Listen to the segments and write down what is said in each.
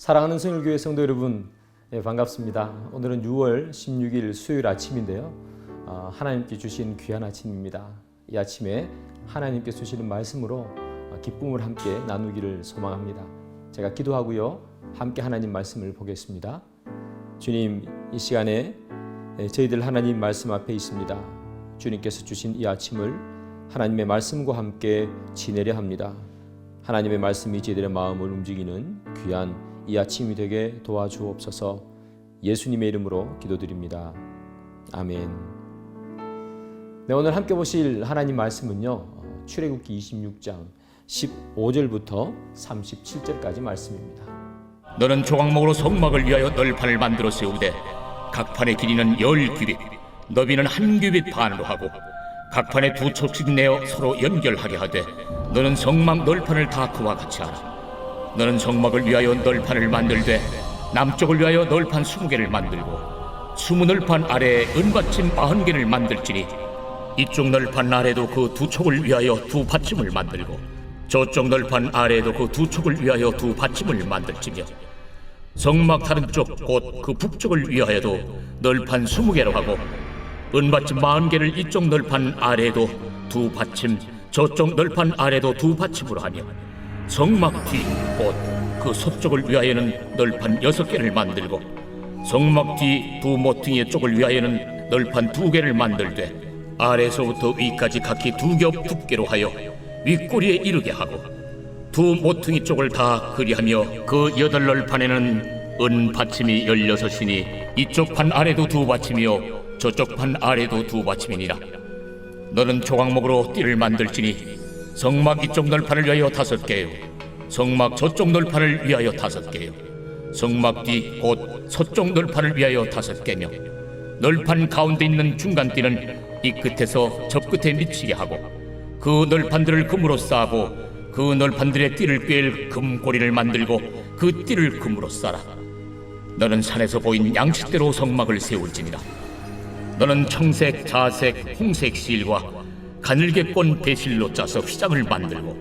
사랑하는 성일교회 성도 여러분, 반갑습니다. 오늘은 6월 16일 수요일 아침인데요. 하나님께 주신 귀한 아침입니다. 이 아침에 하나님께 주시는 말씀으로 기쁨을 함께 나누기를 소망합니다. 제가 기도하고요. 함께 하나님 말씀을 보겠습니다. 주님, 이 시간에 저희들 하나님 말씀 앞에 있습니다. 주님께서 주신 이 아침을 하나님의 말씀과 함께 지내려 합니다. 하나님의 말씀이 저희들의 마음을 움직이는 귀한 이 아침이 되게 도와주옵소서. 예수님의 이름으로 기도드립니다. 아멘. 네, 오늘 함께 보실 하나님 말씀은요, 출애굽기 26장 15절부터 37절까지 말씀입니다. 너는 조각목으로 성막을 위하여 널판을 만들어 세우되 각 판의 길이는 10규빗, 너비는 1규빗 반으로 하고 각 판에 2척씩 내어 서로 연결하게 하되 너는 성막 널판을 다 그와 같이 하라. 너는 성막을 위하여 널판을 만들되 남쪽을 위하여 널판 20개를 만들고 20널판 아래에 은받침 40개를 만들지니 이쪽 널판 아래도 그 2척을 위하여 2받침을 만들고 저쪽 널판 아래에도 그 2척을 위하여 2받침을 만들지며 성막 다른 쪽 곧 그 북쪽을 위하여도 널판 20개로 하고 은받침 40개를 이쪽 널판 아래에도 2받침 저쪽 널판 아래에도 2받침으로 하며 성막 뒤 곧 그 서쪽을 위하여는 널판 6개를 만들고 성막 뒤 두 모퉁이의 쪽을 위하여는 널판 2개를 만들되 아래에서부터 위까지 각기 2겹 두께로 하여 윗꼬리에 이르게 하고 두 모퉁이 쪽을 다 그리하며 그 8널판에는 은 받침이 16이니 이쪽 판 아래도 2받침이요 저쪽 판 아래도 2받침이니라. 너는 조각목으로 띠를 만들지니 성막 이쪽 널판을 위하여 5개요 성막 저쪽 널판을 위하여 5개요 성막 뒤 곧 서쪽 널판을 위하여 5개며 널판 가운데 있는 중간띠는 이 끝에서 저 끝에 미치게 하고 그 널판들을 금으로 싸고 그 널판들의 띠를 꿰일 금고리를 만들고 그 띠를 금으로 싸라. 너는 산에서 보인 양식대로 성막을 세울지니라. 너는 청색, 자색, 홍색 실과 가늘게 꼰 배실로 짜서 휘장을 만들고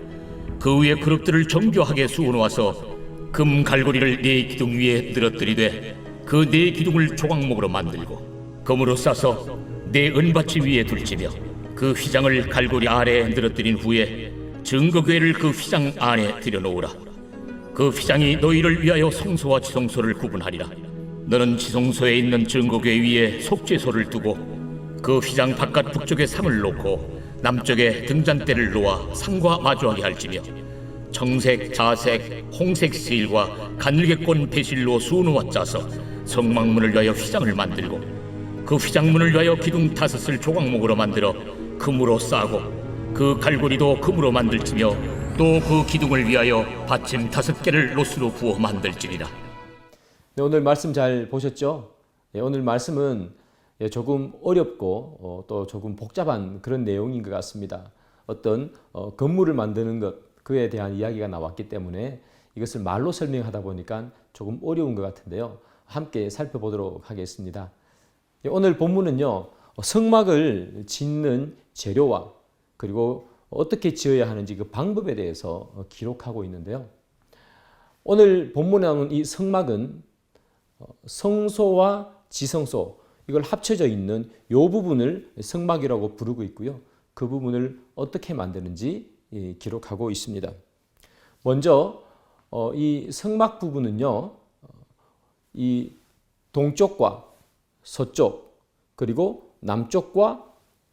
그 위에 그릇들을 정교하게 수어놓아서 금 갈고리를 4기둥 위에 늘어뜨리되 그 4기둥을 조각목으로 만들고 금으로 싸서 4 은받침 위에 둘지며 그 휘장을 갈고리 아래에 늘어뜨린 후에 증거궤를 그 휘장 안에 들여놓으라. 그 휘장이 너희를 위하여 성소와 지성소를 구분하리라. 너는 지성소에 있는 증거궤 위에 속죄소를 두고 그 휘장 바깥 북쪽에 상을 놓고 남쪽에 등잔대를 놓아 상과 마주하게 할지며 청색, 자색, 홍색 실과 가늘게 꼰 배실로 수놓아 짜서 성막문을 위하여 휘장을 만들고 그 휘장문을 위하여 기둥 5을 조각목으로 만들어 금으로 싸고 그 갈고리도 금으로 만들지며 또 그 기둥을 위하여 받침 5개를 로스로 부어 만들지니라. 네, 오늘 말씀 잘 보셨죠? 네, 오늘 말씀은 조금 어렵고 또 조금 복잡한 그런 내용인 것 같습니다. 어떤 건물을 만드는 것, 그에 대한 이야기가 나왔기 때문에 이것을 말로 설명하다 보니까 조금 어려운 것 같은데요. 함께 살펴보도록 하겠습니다. 오늘 본문은요, 성막을 짓는 재료와 그리고 어떻게 지어야 하는지 그 방법에 대해서 기록하고 있는데요. 오늘 본문에 나오는 이 성막은 성소와 지성소, 이걸 합쳐져 있는 이 부분을 성막이라고 부르고 있고요. 그 부분을 어떻게 만드는지 기록하고 있습니다. 먼저 이 성막 부분은요, 이 동쪽과 서쪽 그리고 남쪽과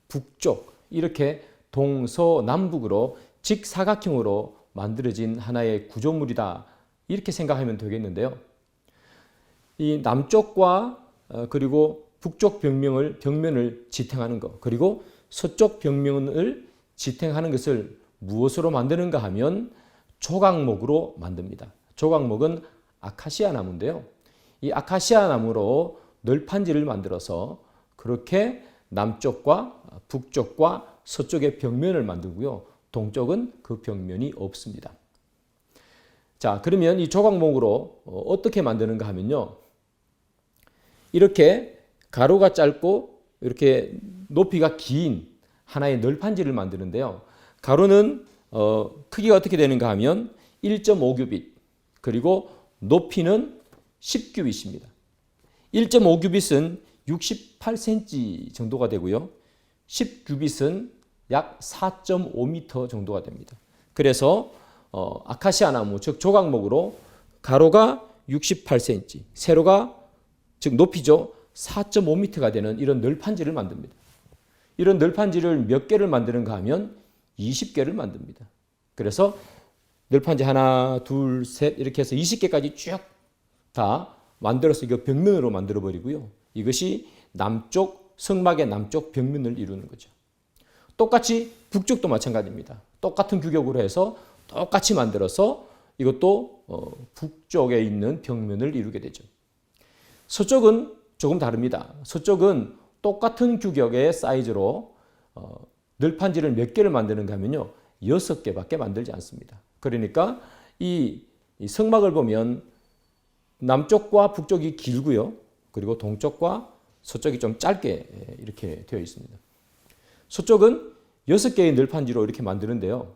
북쪽 이렇게 동서남북으로 직사각형으로 만들어진 하나의 구조물이다, 이렇게 생각하면 되겠는데요. 이 남쪽과 그리고 북쪽 벽면을 지탱하는 것, 그리고 서쪽 벽면을 지탱하는 것을 무엇으로 만드는가 하면 조각목으로 만듭니다. 조각목은 아카시아 나무인데요. 이 아카시아 나무로 널판지를 만들어서 그렇게 남쪽과 북쪽과 서쪽의 벽면을 만들고요. 동쪽은 그 벽면이 없습니다. 자, 그러면 이 조각목으로 어떻게 만드는가 하면요, 이렇게 가로가 짧고 이렇게 높이가 긴 하나의 널판지를 만드는데요. 가로는 크기가 어떻게 되는가 하면 1.5규빗, 그리고 높이는 10규빗입니다. 1.5규빗은 68cm 정도가 되고요. 10규빗은 약 4.5m 정도가 됩니다. 그래서 아카시아 나무, 즉 조각목으로 가로가 68cm, 세로가 즉 높이죠 4.5m가 되는 이런 널판지를 만듭니다. 이런 널판지를 몇 개를 만드는가 하면 20개를 만듭니다. 그래서 널판지 하나, 둘, 셋 이렇게 해서 20개까지 쭉 다 만들어서 이거 벽면으로 만들어 버리고요. 이것이 남쪽 성막의 남쪽 벽면을 이루는 거죠. 똑같이 북쪽도 마찬가지입니다. 똑같은 규격으로 해서 똑같이 만들어서 이것도 북쪽에 있는 벽면을 이루게 되죠. 서쪽은 조금 다릅니다. 서쪽은 똑같은 규격의 사이즈로 널판지를 몇 개를 만드는가 하면요. 6개밖에 만들지 않습니다. 그러니까 이 성막을 보면 남쪽과 북쪽이 길고요. 그리고 동쪽과 서쪽이 좀 짧게 이렇게 되어 있습니다. 서쪽은 6개의 널판지로 이렇게 만드는데요.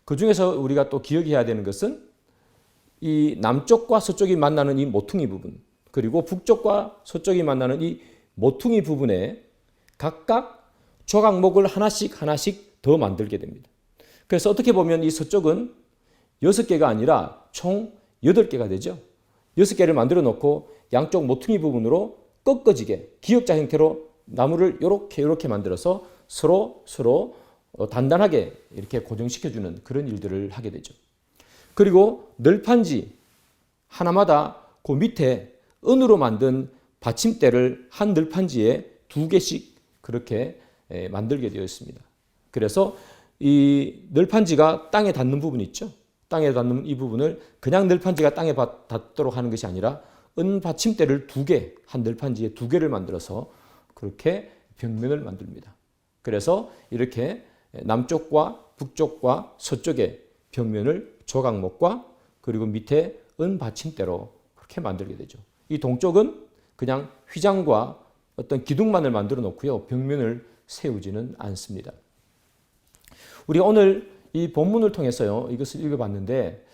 그 중에서 우리가 또 기억해야 되는 것은 이 남쪽과 서쪽이 만나는 이 모퉁이 부분, 그리고 북쪽과 서쪽이 만나는 이 모퉁이 부분에 각각 조각목을 하나씩 더 만들게 됩니다. 그래서 어떻게 보면 이 서쪽은 6개가 아니라 총 8개가 되죠. 6개를 만들어 놓고 양쪽 모퉁이 부분으로 꺾어지게 기역자 형태로 나무를 이렇게 만들어서 서로 단단하게 이렇게 고정시켜주는 그런 일들을 하게 되죠. 그리고 널판지 하나마다 그 밑에 은으로 만든 받침대를 한 널판지에 2개씩 그렇게 만들게 되어 있습니다. 그래서 이 널판지가 땅에 닿는 부분 있죠. 땅에 닿는 이 부분을 그냥 널판지가 땅에 닿도록 하는 것이 아니라 은 받침대를 2개, 한 널판지에 2개를 만들어서 그렇게 벽면을 만듭니다. 그래서 이렇게 남쪽과 북쪽과 서쪽의 벽면을 조각목과 그리고 밑에 은 받침대로 그렇게 만들게 되죠. 이 동쪽은 그냥 휘장과 어떤 기둥만을 만들어 놓고요. 벽면을 세우지는 않습니다. 우리 오늘 이 본문을 통해서요. 이것을 읽어봤는데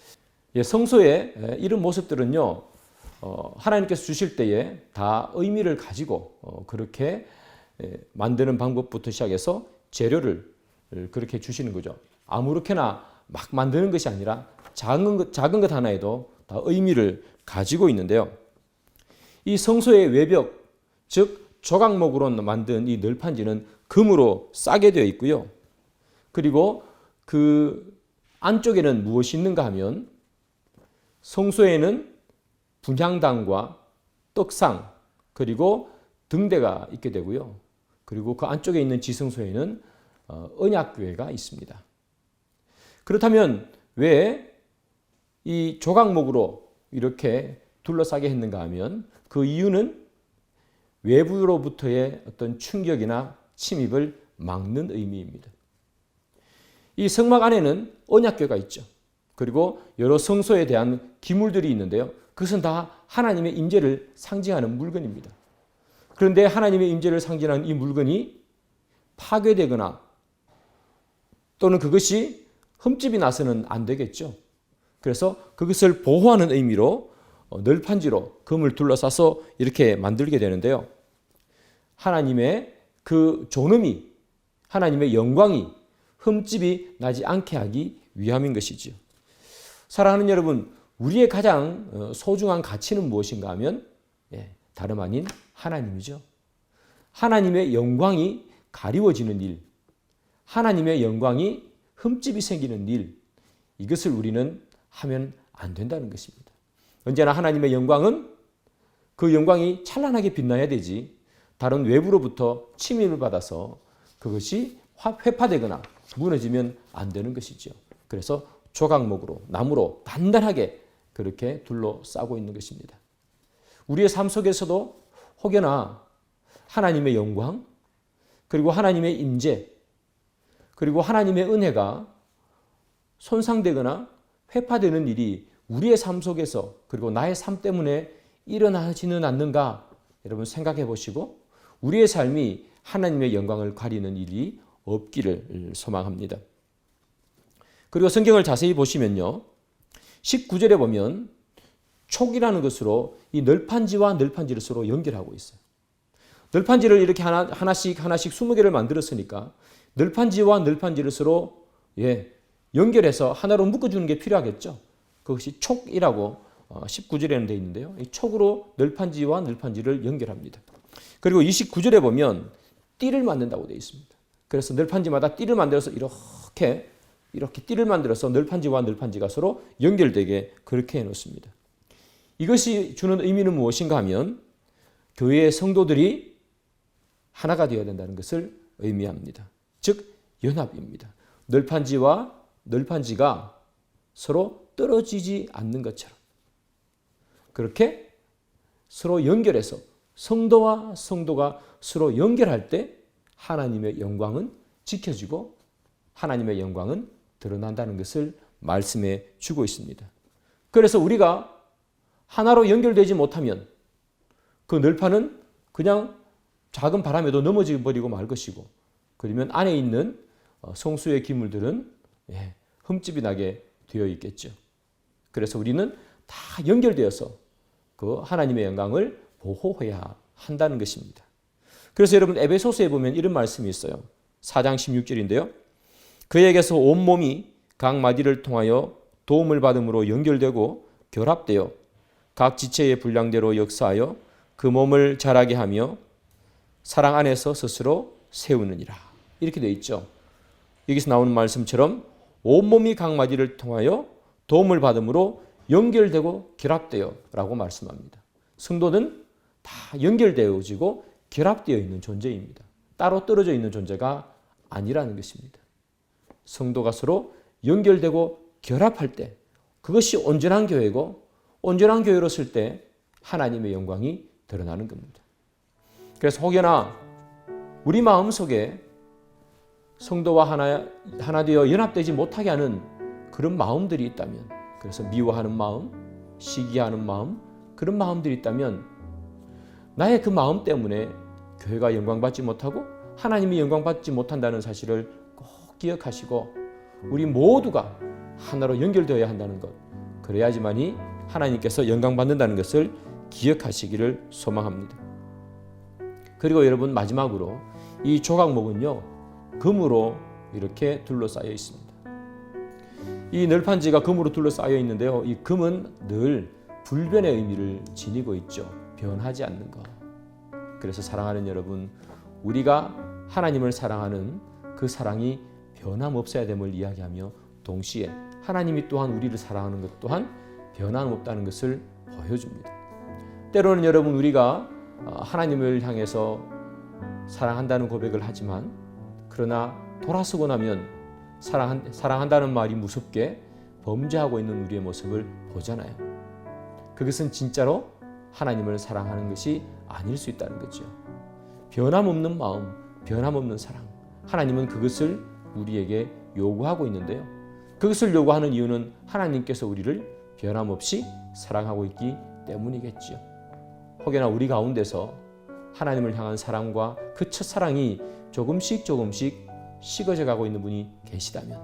성소의 이런 모습들은요. 하나님께서 주실 때에 다 의미를 가지고 그렇게 만드는 방법부터 시작해서 재료를 그렇게 주시는 거죠. 아무렇게나 막 만드는 것이 아니라 작은 것 하나에도 다 의미를 가지고 있는데요. 이 성소의 외벽, 즉 조각목으로 만든 이 널판지는 금으로 싸게 되어 있고요. 그리고 그 안쪽에는 무엇이 있는가 하면 성소에는 분향당과 떡상 그리고 등대가 있게 되고요. 그리고 그 안쪽에 있는 지성소에는 언약궤가 있습니다. 그렇다면 왜 이 조각목으로 이렇게 둘러싸게 했는가 하면 그 이유는 외부로부터의 어떤 충격이나 침입을 막는 의미입니다. 이 성막 안에는 언약궤가 있죠. 그리고 여러 성소에 대한 기물들이 있는데요. 그것은 다 하나님의 임재를 상징하는 물건입니다. 그런데 하나님의 임재를 상징하는 이 물건이 파괴되거나 또는 그것이 흠집이 나서는 안 되겠죠. 그래서 그것을 보호하는 의미로 널판지로 금을 둘러싸서 이렇게 만들게 되는데요. 하나님의 그 존엄이, 하나님의 영광이 흠집이 나지 않게 하기 위함인 것이지요. 사랑하는 여러분, 우리의 가장 소중한 가치는 무엇인가 하면 다름 아닌 하나님이죠. 하나님의 영광이 가리워지는 일, 하나님의 영광이 흠집이 생기는 일, 이것을 우리는 하면 안 된다는 것입니다. 언제나 하나님의 영광은 그 영광이 찬란하게 빛나야 되지 다른 외부로부터 침입을 받아서 그것이 회파되거나 무너지면 안 되는 것이죠. 그래서 조각목으로, 나무로 단단하게 그렇게 둘러싸고 있는 것입니다. 우리의 삶 속에서도 혹여나 하나님의 영광, 그리고 하나님의 임재, 그리고 하나님의 은혜가 손상되거나 회파되는 일이 우리의 삶 속에서 그리고 나의 삶 때문에 일어나지는 않는가 여러분 생각해 보시고 우리의 삶이 하나님의 영광을 가리는 일이 없기를 소망합니다. 그리고 성경을 자세히 보시면요. 19절에 보면 촉이라는 것으로 이 널판지와 널판지를 서로 연결하고 있어요. 널판지를 이렇게 하나씩 20개를 만들었으니까 널판지와 널판지를 서로 연결해서 하나로 묶어주는 게 필요하겠죠. 그것이 촉이라고 19절에는 되어 있는데요. 이 촉으로 널판지와 널판지를 연결합니다. 그리고 29절에 보면 띠를 만든다고 되어 있습니다. 그래서 널판지마다 띠를 만들어서 이렇게 띠를 만들어서 널판지와 널판지가 서로 연결되게 그렇게 해놓습니다. 이것이 주는 의미는 무엇인가 하면 교회의 성도들이 하나가 되어야 된다는 것을 의미합니다. 즉 연합입니다. 널판지와 널판지가 서로 떨어지지 않는 것처럼 그렇게 서로 연결해서 성도와 성도가 서로 연결할 때 하나님의 영광은 지켜지고 하나님의 영광은 드러난다는 것을 말씀해 주고 있습니다. 그래서 우리가 하나로 연결되지 못하면 그 널판은 그냥 작은 바람에도 넘어져 버리고 말 것이고 그러면 안에 있는 성수의 기물들은 흠집이 나게 되어 있겠죠. 그래서 우리는 다 연결되어서 그 하나님의 영광을 보호해야 한다는 것입니다. 그래서 여러분 에베소서에 보면 이런 말씀이 있어요. 4장 16절인데요. 그에게서 온몸이 각 마디를 통하여 도움을 받음으로 연결되고 결합되어 각 지체의 분량대로 역사하여 그 몸을 자라게 하며 사랑 안에서 스스로 세우느니라. 이렇게 되어 있죠. 여기서 나오는 말씀처럼 온몸이 각 마디를 통하여 도움을 받음으로 연결되고 결합되어 라고 말씀합니다. 성도는 다 연결되어지고 결합되어 있는 존재입니다. 따로 떨어져 있는 존재가 아니라는 것입니다. 성도가 서로 연결되고 결합할 때 그것이 온전한 교회고 온전한 교회로 쓸 때 하나님의 영광이 드러나는 겁니다. 그래서 혹여나 우리 마음속에 성도와 하나 되어 연합되지 못하게 하는 그런 마음들이 있다면 그래서 미워하는 마음, 시기하는 마음 그런 마음들이 있다면 나의 그 마음 때문에 교회가 영광받지 못하고 하나님이 영광받지 못한다는 사실을 꼭 기억하시고 우리 모두가 하나로 연결되어야 한다는 것 그래야지만이 하나님께서 영광받는다는 것을 기억하시기를 소망합니다. 그리고 여러분 마지막으로 이 조각목은요 금으로 이렇게 둘러싸여 있습니다. 이 널판지가 금으로 둘러싸여 있는데요. 이 금은 늘 불변의 의미를 지니고 있죠. 변하지 않는 것. 그래서 사랑하는 여러분, 우리가 하나님을 사랑하는 그 사랑이 변함없어야 됨을 이야기하며 동시에 하나님이 또한 우리를 사랑하는 것 또한 변함없다는 것을 보여줍니다. 때로는 여러분 우리가 하나님을 향해서 사랑한다는 고백을 하지만 그러나 돌아서고 나면 사랑한다는 말이 무섭게 범죄하고 있는 우리의 모습을 보잖아요. 그것은 진짜로 하나님을 사랑하는 것이 아닐 수 있다는 거죠. 변함없는 마음, 변함없는 사랑. 하나님은 그것을 우리에게 요구하고 있는데요. 그것을 요구하는 이유는 하나님께서 우리를 변함없이 사랑하고 있기 때문이겠죠. 혹여나 우리 가운데서 하나님을 향한 사랑과 그 첫사랑이 조금씩 식어져 가고 있는 분이 계시다면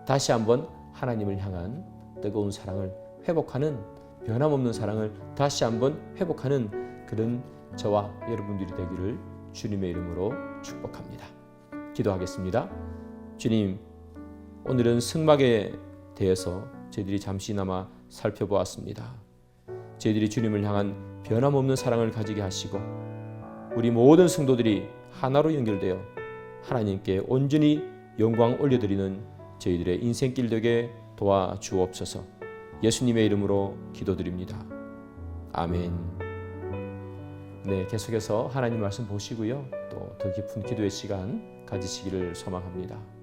다시 한번 하나님을 향한 뜨거운 사랑을 회복하는 변함없는 사랑을 다시 한번 회복하는 그런 저와 여러분들이 되기를 주님의 이름으로 축복합니다. 기도하겠습니다. 주님, 오늘은 승막에 대해서 저희들이 잠시나마 살펴보았습니다. 저희들이 주님을 향한 변함없는 사랑을 가지게 하시고 우리 모든 성도들이 하나로 연결되어 하나님께 온전히 영광 올려드리는 저희들의 인생길 되게 도와주옵소서. 예수님의 이름으로 기도드립니다. 아멘. 네, 계속해서 하나님 말씀 보시고요. 또 더 깊은 기도의 시간 가지시기를 소망합니다.